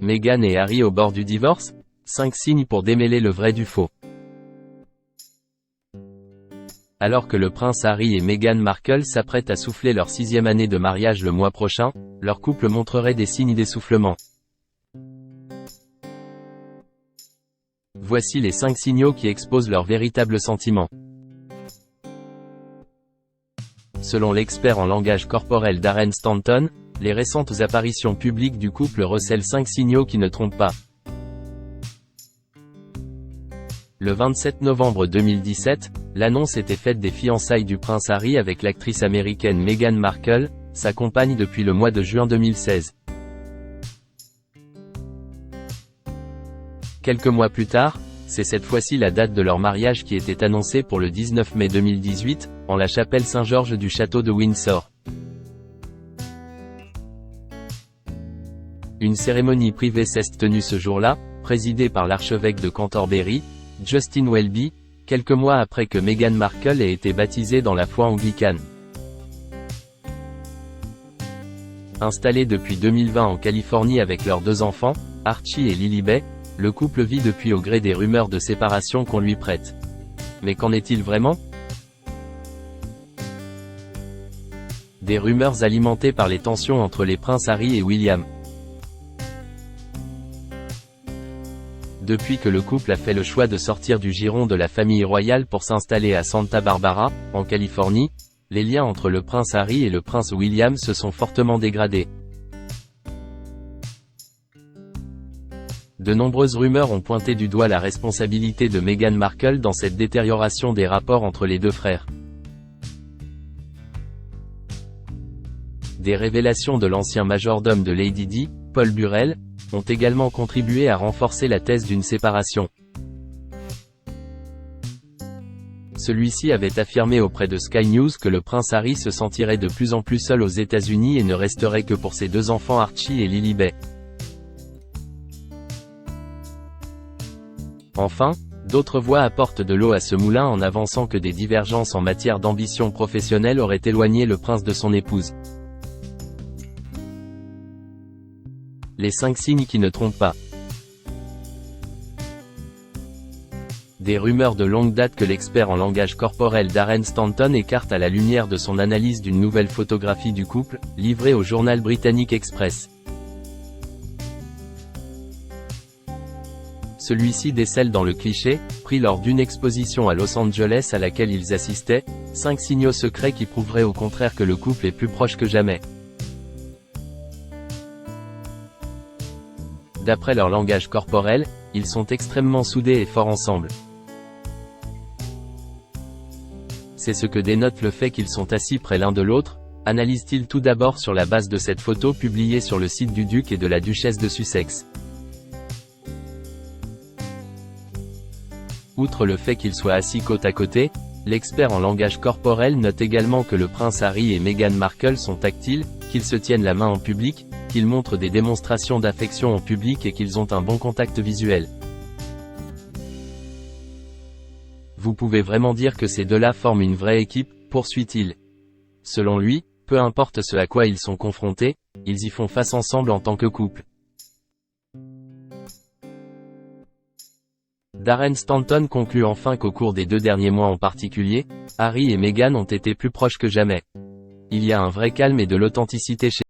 Meghan et Harry au bord du divorce? 5 signes pour démêler le vrai du faux. Alors que le prince Harry et Meghan Markle s'apprêtent à souffler leur 6e année de mariage le mois prochain, leur couple montrerait des signes d'essoufflement. Voici les 5 signaux qui exposent leurs véritables sentiments. Selon l'expert en langage corporel Darren Stanton, les récentes apparitions publiques du couple recèlent 5 signaux qui ne trompent pas. Le 27 novembre 2017, l'annonce était faite des fiançailles du prince Harry avec l'actrice américaine Meghan Markle, sa compagne depuis le mois de juin 2016. Quelques mois plus tard, c'est cette fois-ci la date de leur mariage qui était annoncée pour le 19 mai 2018, en la chapelle Saint-Georges du château de Windsor. Une cérémonie privée s'est tenue ce jour-là, présidée par l'archevêque de Canterbury, Justin Welby, quelques mois après que Meghan Markle ait été baptisée dans la foi anglicane. Installé depuis 2020 en Californie avec leurs 2 enfants, Archie et Lilibet, le couple vit depuis au gré des rumeurs de séparation qu'on lui prête. Mais qu'en est-il vraiment? Des rumeurs alimentées par les tensions entre les princes Harry et William. Depuis que le couple a fait le choix de sortir du giron de la famille royale pour s'installer à Santa Barbara, en Californie, les liens entre le prince Harry et le prince William se sont fortement dégradés. De nombreuses rumeurs ont pointé du doigt la responsabilité de Meghan Markle dans cette détérioration des rapports entre les 2 frères. Des révélations de l'ancien majordome de Lady Di, Paul Burrell, ont également contribué à renforcer la thèse d'une séparation. Celui-ci avait affirmé auprès de Sky News que le prince Harry se sentirait de plus en plus seul aux États-Unis et ne resterait que pour ses 2 enfants Archie et Lilibet. Enfin, d'autres voix apportent de l'eau à ce moulin en avançant que des divergences en matière d'ambition professionnelle auraient éloigné le prince de son épouse. Les 5 signes qui ne trompent pas. Des rumeurs de longue date que l'expert en langage corporel Darren Stanton écarte à la lumière de son analyse d'une nouvelle photographie du couple, livrée au journal britannique Express. Celui-ci décèle dans le cliché, pris lors d'une exposition à Los Angeles à laquelle ils assistaient, 5 signaux secrets qui prouveraient au contraire que le couple est plus proche que jamais. D'après leur langage corporel, ils sont extrêmement soudés et forts ensemble. C'est ce que dénote le fait qu'ils sont assis près l'un de l'autre, analyse-t-il tout d'abord sur la base de cette photo publiée sur le site du duc et de la duchesse de Sussex. Outre le fait qu'ils soient assis côte à côté, l'expert en langage corporel note également que le prince Harry et Meghan Markle sont tactiles, qu'ils se tiennent la main en public, qu'ils montrent des démonstrations d'affection en public et qu'ils ont un bon contact visuel. Vous pouvez vraiment dire que ces 2-là forment une vraie équipe, poursuit-il. Selon lui, peu importe ce à quoi ils sont confrontés, ils y font face ensemble en tant que couple. Darren Stanton conclut enfin qu'au cours des 2 derniers mois en particulier, Harry et Meghan ont été plus proches que jamais. Il y a un vrai calme et de l'authenticité chez